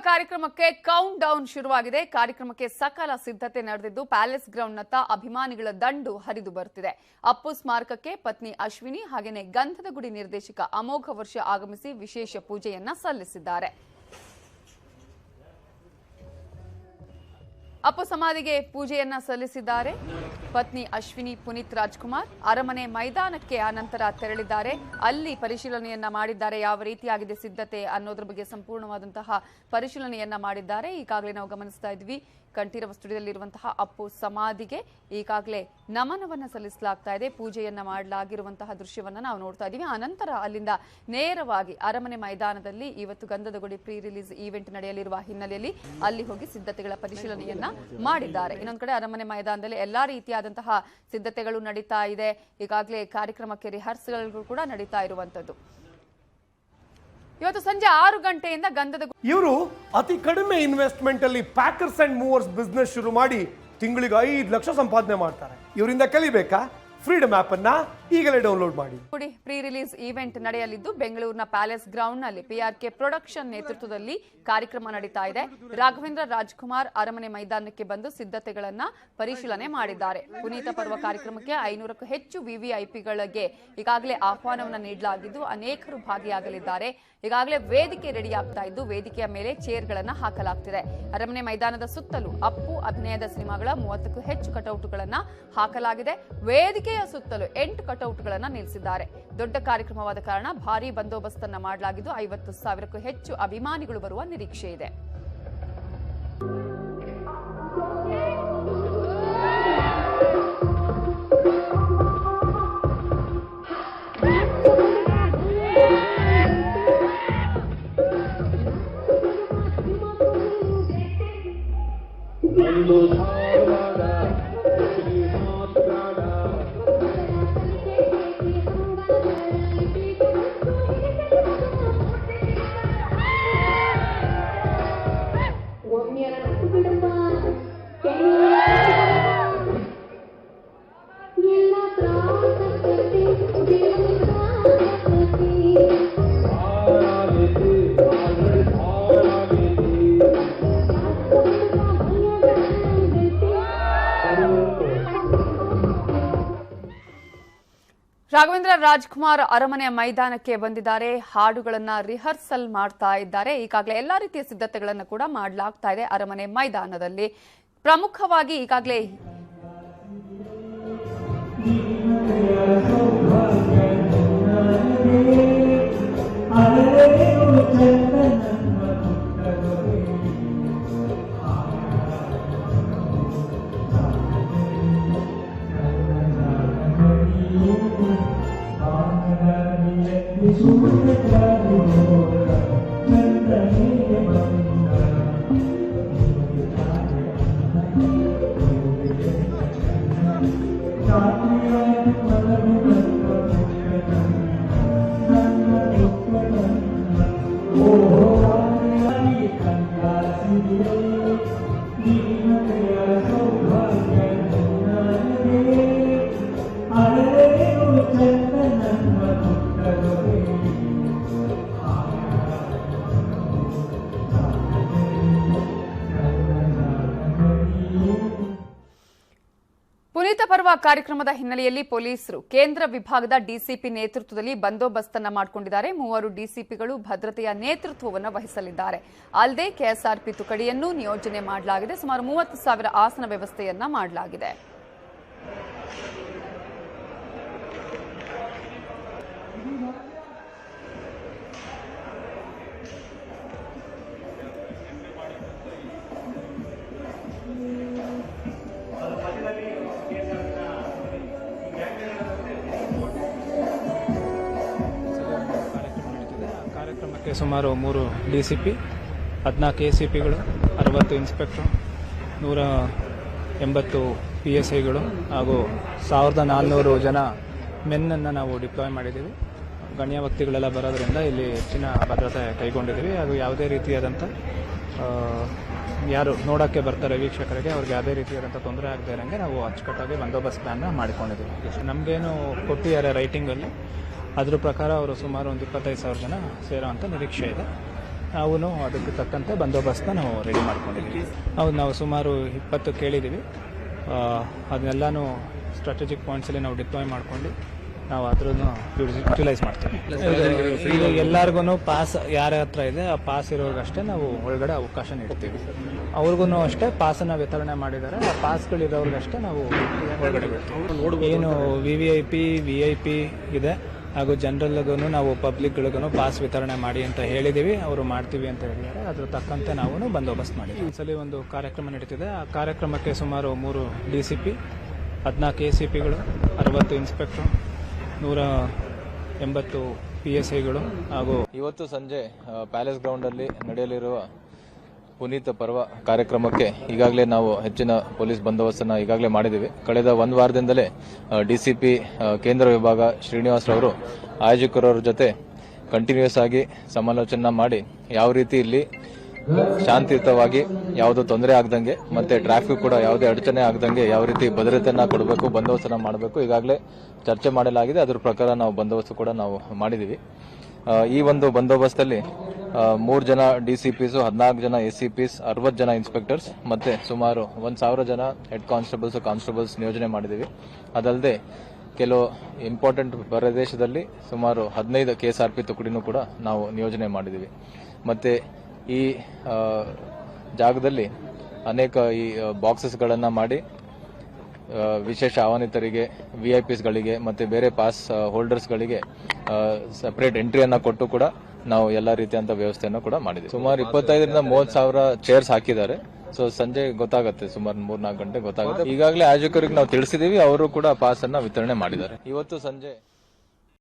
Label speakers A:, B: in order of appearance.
A: ಕಾರ್ಯಕ್ರಮಕ್ಕೆ count down ಶುರುವಾಗಿದೆ. ಕಾರ್ಯಕ್ರಮಕ್ಕೆ ಸಕಲ ಸಿದ್ಧತೆ ನಡೆದಿದ್ದು ಪ್ಯಾಲೇಸ್ ಗ್ರೌಂಡ್ನತ್ತ ಅಭಿಮಾನಿಗಳ ದಂಡು ಹರಿದು ಬರುತ್ತಿದೆ. ಅಪ್ಪು ಸ್ಮಾರಕಕ್ಕೆ ಪತ್ನಿ ಅಶ್ವಿನಿ ಹಾಗೆಯೇ ಗಂಧದ ಗುಡಿ ನಿರ್ದೇಶಕ ಅಮೋಘ ವರ್ಷ ಆಗಮಿಸಿ ವಿಶೇಷ ಪೂಜೆಯನ್ನ ಸಲ್ಲಿಸಿದ್ದಾರೆ. ಅಪ್ಪು ಸಮಾಧಿಗೆ ಪೂಜೆಯನ್ನ ಸಲ್ಲಿಸಿದ್ದಾರೆ. ಪತ್ನಿ ಅಶ್ವಿನಿ ಪುನೀತ್ ರಾಜ್ಕುಮಾರ್ ಅರಮನೆ ಮೈದಾನಕ್ಕೆ ಆನಂತರ ತೆರಳಿದ್ದಾರೆ. ಅಲ್ಲಿ ಪರಿಶೀಲನೆಯನ್ನ ಮಾಡಿದ್ದಾರೆ. ಯಾವ ರೀತಿಯಾಗಿದೆ ಸಿದ್ಧತೆ ಅನ್ನೋದ್ರ ಬಗ್ಗೆ ಸಂಪೂರ್ಣವಾದಂತಹ ಪರಿಶೀಲನೆಯನ್ನ ಮಾಡಿದ್ದಾರೆ. ಈಗಾಗಲೇ ನಾವು ಗಮನಿಸ್ತಾ ಇದ್ವಿ, ಕಂಠೀರವ ಸ್ಟುಡಿಯೋದಲ್ಲಿರುವಂತಹ ಅಪ್ಪು ಸಮಾಧಿಗೆ ಈಗಾಗಲೇ ನಮನವನ್ನ ಸಲ್ಲಿಸಲಾಗ್ತಾ ಇದೆ. ಪೂಜೆಯನ್ನ ಮಾಡಲಾಗಿರುವಂತಹ ದೃಶ್ಯವನ್ನ ನಾವು ನೋಡ್ತಾ ಇದ್ದೀವಿ. ಆನಂತರ ಅಲ್ಲಿಂದ ನೇರವಾಗಿ ಅರಮನೆ ಮೈದಾನದಲ್ಲಿ ಇವತ್ತು ಗಂಧದ ಗುಡಿ ಪ್ರೀ ರಿಲೀಸ್ ಈವೆಂಟ್ ನಡೆಯಲಿರುವ ಹಿನ್ನೆಲೆಯಲ್ಲಿ ಅಲ್ಲಿ ಹೋಗಿ ಸಿದ್ಧತೆಗಳ ಪರಿಶೀಲನೆಯನ್ನ ಮಾಡಿದ್ದಾರೆ. ಇನ್ನೊಂದು ಕಡೆ ಅರಮನೆ ಮೈದಾನದಲ್ಲಿ ಎಲ್ಲಾ ರೀತಿಯಾದಂತಹ ಸಿದ್ಧತೆಗಳು ನಡೀತಾ ಇದೆ. ಈಗಾಗಲೇ ಕಾರ್ಯಕ್ರಮಕ್ಕೆ ರಿಹರ್ಸಲ್ಗಳು ಕೂಡ ನಡೀತಾ ಇರುವಂತದ್ದು. ಇವತ್ತು ಸಂಜೆ 6 ಗಂಟೆಯಿಂದ ಗಂಧದ
B: ಇವರು ಅತಿ ಕಡಿಮೆ ಇನ್ವೆಸ್ಟ್ಮೆಂಟ್ ಅಲ್ಲಿ ಪ್ಯಾಕರ್ಸ್ ಅಂಡ್ ಮೂವರ್ಸ್ ಬಿಸ್ನೆಸ್ ಶುರು ಮಾಡಿ ತಿಂಗಳಿಗೆ 5 ಲಕ್ಷ ಸಂಪಾದನೆ ಮಾಡ್ತಾರೆ. ಇವರಿಂದ ಕಲಿಬೇಕಾ? ಫ್ರೀಡಮ್ ಆಪ್ ಅನ್ನ ಈಗಲೇ ಡೌನ್ಲೋಡ್ ಮಾಡಿ.
A: ಪ್ರೀ ರಿಲೀಸ್ ಈವೆಂಟ್ ನಡೆಯಲಿದ್ದು ಬೆಂಗಳೂರಿನ ಪ್ಯಾಲೇಸ್ ಗ್ರೌಂಡ್ ನಲ್ಲಿ PRK ಪ್ರೊಡಕ್ಷನ್ ನೇತೃತ್ವದಲ್ಲಿ ಕಾರ್ಯಕ್ರಮ ನಡೀತಾ ಇದೆ. ರಾಘವೇಂದ್ರ ರಾಜ್ಕುಮಾರ್ ಅರಮನೆ ಮೈದಾನಕ್ಕೆ ಬಂದು ಸಿದ್ಧತೆಗಳನ್ನ ಪರಿಶೀಲನೆ ಮಾಡಿದ್ದಾರೆ. ಪುನೀತ ಪರ್ವ ಕಾರ್ಯಕ್ರಮಕ್ಕೆ 500ಕ್ಕೂ ಹೆಚ್ಚು VVIPಗಳಿಗೆ ಈಗಾಗಲೇ ಆಹ್ವಾನವನ್ನು ನೀಡಲಾಗಿದ್ದು ಅನೇಕರು ಭಾಗಿಯಾಗಲಿದ್ದಾರೆ. ಈಗಾಗಲೇ ವೇದಿಕೆ ರೆಡಿ ಆಗ್ತಾ ಇದ್ದು ವೇದಿಕೆಯ ಮೇಲೆ ಚೇರ್ಗಳನ್ನ ಹಾಕಲಾಗ್ತಿದೆ. ಅರಮನೆ ಮೈದಾನದ ಸುತ್ತಲೂ ಅಪ್ಪು ಅಭಿನಯದ ಸಿನಿಮಾಗಳ 30ಕ್ಕೂ ಹೆಚ್ಚು ಕಟೌಟ್ಗಳನ್ನ ಹಾಕಲಾಗಿದೆ. ವೇದಿಕೆಯ ಸುತ್ತಲೂ 8 ಕಟೌಟ್ಗಳನ್ನ ನಿಲ್ಲಿಸಿದ್ದಾರೆ. ದೊಡ್ಡ ಕಾರ್ಯಕ್ರಮವಾದ ಕಾರಣ ಭಾರೀ ಬಂದೋಬಸ್ತನ್ನ ಮಾಡಲಾಗಿದ್ದು 50,000ಕ್ಕೂ ಹೆಚ್ಚು ಅಭಿಮಾನಿಗಳು ಬರುವ ನಿರೀಕ್ಷೆ ಇದೆ. ರಾಘವೇಂದ್ರ ರಾಜ್ಕುಮಾರ್ ಅರಮನೆಯ ಮೈದಾನಕ್ಕೆ ಬಂದಿದ್ದಾರೆ. ಹಾಡುಗಳನ್ನ ರಿಹರ್ಸಲ್ ಮಾಡ್ತಾ ಇದ್ದಾರೆ. ಈಗಾಗಲೇ ಎಲ್ಲಾ ರೀತಿಯ ಸಿದ್ಧತೆಗಳನ್ನು ಕೂಡ ಮಾಡಲಾಗ್ತಾ ಇದೆ. ಅರಮನೆ ಮೈದಾನದಲ್ಲಿ ಪ್ರಮುಖವಾಗಿ ಈಗಾಗಲೇ ಪುನೀತ ಪರ್ವ ಕಾರ್ಯಕ್ರಮದ ಹಿನ್ನೆಲೆಯಲ್ಲಿ ಪೊಲೀಸರು ಕೇಂದ್ರ ವಿಭಾಗದ ಡಿಸಿಪಿ ನೇತೃತ್ವದಲ್ಲಿ ಬಂದೋಬಸ್ತನ್ನ ಮಾಡಿಕೊಂಡಿದ್ದಾರೆ. 3 ಡಿಸಿಪಿಗಳು ಭದ್ರತೆಯ ನೇತೃತ್ವವನ್ನು ವಹಿಸಲಿದ್ದಾರೆ. ಅಲ್ಲದೆ ಕೆಎಸ್ಆರ್ಪಿ ತುಕಡಿಯನ್ನು ನಿಯೋಜನೆ ಮಾಡಲಾಗಿದೆ. ಸುಮಾರು 30,000 ಆಸನ ವ್ಯವಸ್ಥೆಯನ್ನ ಮಾಡಲಾಗಿದೆ.
C: ಕಾರ್ಯಕ್ರಮಕ್ಕೆ ಸುಮಾರು 3 DCP, 14 ACPಗಳು, 60 ಇನ್ಸ್ಪೆಕ್ಟರ್, 180 PSIಗಳು ಹಾಗೂ 1400 ಜನ ಮೆನ್ನನ್ನು ನಾವು ಡಿಪ್ಲಾಯ್ ಮಾಡಿದ್ದೀವಿ. ಗಣ್ಯ ವ್ಯಕ್ತಿಗಳೆಲ್ಲ ಬರೋದ್ರಿಂದ ಇಲ್ಲಿ ಹೆಚ್ಚಿನ ಭದ್ರತೆ ಕೈಗೊಂಡಿದ್ದೀವಿ. ಹಾಗೂ ಯಾವುದೇ ರೀತಿಯಾದಂಥ ಯಾರು ನೋಡೋಕ್ಕೆ ಬರ್ತಾರೆ ವೀಕ್ಷಕರಿಗೆ ಅವ್ರಿಗೆ ಯಾವುದೇ ರೀತಿಯಾದಂಥ ತೊಂದರೆ ಆಗದೇ ಇರೋಂಗೆ ನಾವು ಅಚ್ಚುಕಟ್ಟಾಗಿ ಬಂದೋಬಸ್ತ್ ಪ್ಲಾನ್ನ ಮಾಡಿಕೊಂಡಿದ್ದೀವಿ. ನಮಗೇನು ಕೊಟ್ಟಿದ್ದಾರೆ ರೈಟಿಂಗಲ್ಲಿ, ಅದ್ರ ಪ್ರಕಾರ ಅವರು ಸುಮಾರು ಒಂದು 25,000 ಜನ ಸೇರೋವಂಥ ನಿರೀಕ್ಷೆ ಇದೆ. ನಾವು ಅದಕ್ಕೆ ತಕ್ಕಂತೆ ಬಂದೋಬಸ್ತ್ನ ನಾವು ರೆಡಿ ಮಾಡ್ಕೊಂಡಿದ್ದೀವಿ. ಹೌದು, ನಾವು ಸುಮಾರು 20 ಕೇಳಿದ್ದೀವಿ. ಅದನ್ನೆಲ್ಲನೂ ಸ್ಟ್ರಾಟಜಿಕ್ ಪಾಯಿಂಟ್ಸಲ್ಲಿ ನಾವು ಡಿಪ್ಲಾಯ್ ಮಾಡ್ಕೊಂಡು ನಾವು ಅದ್ರನ್ನು ಯುಟಿಲೈಸ್ ಮಾಡ್ತೀವಿ. ಈಗ ಎಲ್ಲರಿಗೂ ಪಾಸ್ ಯಾರ ಹತ್ರ ಇದೆ ಆ ಪಾಸ್ ಇರೋರ್ಗಷ್ಟೇ ನಾವು ಒಳಗಡೆ ಅವಕಾಶ ನೀಡ್ತೀವಿ. ಅವ್ರಿಗೂ ಅಷ್ಟೇ ಪಾಸನ್ನು ವಿತರಣೆ ಮಾಡಿದ್ದಾರೆ. ಆ ಪಾಸ್ಗಳಿರೋರ್ಗಷ್ಟೇ ನಾವು ಒಳಗಡೆ ಬಿಡ್ತೀವಿ. ಏನು VIP ಇದೆ ಹಾಗೂ ಜನರಲ್ಗೂ ನಾವು ಪಬ್ಲಿಕ್ಗಳಿಗೂ ಪಾಸ್ ವಿತರಣೆ ಮಾಡಿ ಅಂತ ಹೇಳಿದ್ದೀವಿ. ಅವರು ಮಾಡ್ತೀವಿ ಅಂತ ಹೇಳಿದ್ದಾರೆ. ಅದ್ರ ತಕ್ಕಂತೆ ನಾವು ಬಂದೋಬಸ್ತ್ ಮಾಡಿದ್ದೀವಿ. ಒಂದ್ಸಲಿ ಒಂದು ಕಾರ್ಯಕ್ರಮ ನಡೀತಿದೆ. ಆ ಕಾರ್ಯಕ್ರಮಕ್ಕೆ ಸುಮಾರು 3 DCP, 14 ACPಗಳು, 60 ಇನ್ಸ್ಪೆಕ್ಟರ್, 180 PSIಗಳು ಹಾಗೂ
D: ಇವತ್ತು ಸಂಜೆ ಪ್ಯಾಲೇಸ್ ಗ್ರೌಂಡಲ್ಲಿ ನಡೆಯಲಿರುವ ಪುನೀತ್ ಪರ್ವ ಕಾರ್ಯಕ್ರಮಕ್ಕೆ ಈಗಾಗಲೇ ನಾವು ಹೆಚ್ಚಿನ ಪೊಲೀಸ್ ಬಂದೋಬಸ್ತನ್ನು ಈಗಾಗಲೇ ಮಾಡಿದ್ದೀವಿ. ಕಳೆದ ಒಂದು ವಾರದಿಂದಲೇ DCP ಕೇಂದ್ರ ವಿಭಾಗ ಶ್ರೀನಿವಾಸ್ ರವರು ಆಯೋಜಕರವರ ಜೊತೆ ಕಂಟಿನ್ಯೂಸ್ ಆಗಿ ಸಮಾಲೋಚನೆ ಮಾಡಿ ಯಾವ ರೀತಿ ಇಲ್ಲಿ ಶಾಂತಿಯುತವಾಗಿ ಯಾವುದೋ ತೊಂದರೆ ಆಗದಂಗೆ ಮತ್ತೆ ಟ್ರಾಫಿಕ್ ಕೂಡ ಯಾವುದೇ ಅಡಚಣೆ ಆಗದಂಗೆ ಯಾವ ರೀತಿ ಭದ್ರತೆಯನ್ನ ಕೊಡಬೇಕು, ಬಂದೋಬಸ್ತನ್ನ ಮಾಡಬೇಕು ಈಗಾಗಲೇ ಚರ್ಚೆ ಮಾಡಲಾಗಿದೆ. ಅದ್ರ ಪ್ರಕಾರ ನಾವು ಬಂದೋಬಸ್ತ್ ಕೂಡ ನಾವು ಮಾಡಿದ್ದೀವಿ. ಈ ಒಂದು ಬಂದೋಬಸ್ತಲ್ಲಿ 3 ಜನ DCPs, 14 ಜನ ACPs, 60 ಜನ ಇನ್ಸ್ಪೆಕ್ಟರ್ಸ್ ಮತ್ತೆ ಸುಮಾರು 1,000 ಜನ ಹೆಡ್ ಕಾನ್ಸ್ಟೇಬಲ್ಸ್ ನಿಯೋಜನೆ ಮಾಡಿದ್ದೀವಿ. ಅದಲ್ಲದೆ ಕೆಲವು ಇಂಪಾರ್ಟೆಂಟ್ ಪ್ರದೇಶದಲ್ಲಿ ಸುಮಾರು 15 KSRP ತುಕಡಿನೂ ಕೂಡ ನಾವು ನಿಯೋಜನೆ ಮಾಡಿದ್ದೀವಿ. ಮತ್ತೆ ಈ ಜಾಗದಲ್ಲಿ ಅನೇಕ ಈ ಬಾಕ್ಸಸ್ಗಳನ್ನು ಮಾಡಿ ವಿಶೇಷ ಆಹ್ವಾನಿತರಿಗೆ, VIPsಗಳಿಗೆ ಮತ್ತೆ ಬೇರೆ ಪಾಸ್ ಹೋಲ್ಡರ್ಸ್ಗಳಿಗೆ ಸಪರೇಟ್ ಎಂಟ್ರಿಯನ್ನು ಕೊಟ್ಟು ಕೂಡ ನಾವು ಎಲ್ಲ ರೀತಿಯಂತ ವ್ಯವಸ್ಥೆಯನ್ನು ಕೂಡ ಮಾಡಿದ್ದೀವಿ. ಸುಮಾರು 25,000 ರಿಂದ 30,000 ಚೇರ್ಸ್ ಹಾಕಿದ್ದಾರೆ. ಸೊ ಸಂಜೆ ಗೊತ್ತಾಗುತ್ತೆ, ಸುಮಾರು 3-4 ಗಂಟೆ ಗೊತ್ತಾಗುತ್ತೆ. ಈಗಾಗಲೇ ಆಯೋಜಕರಿಗೆ ನಾವು ತಿಳಿಸಿದೀವಿ, ಅವರು ಕೂಡ ಪಾಸ್ ಅನ್ನ ವಿತರಣೆ ಮಾಡಿದ್ದಾರೆ. ಇವತ್ತು ಸಂಜೆ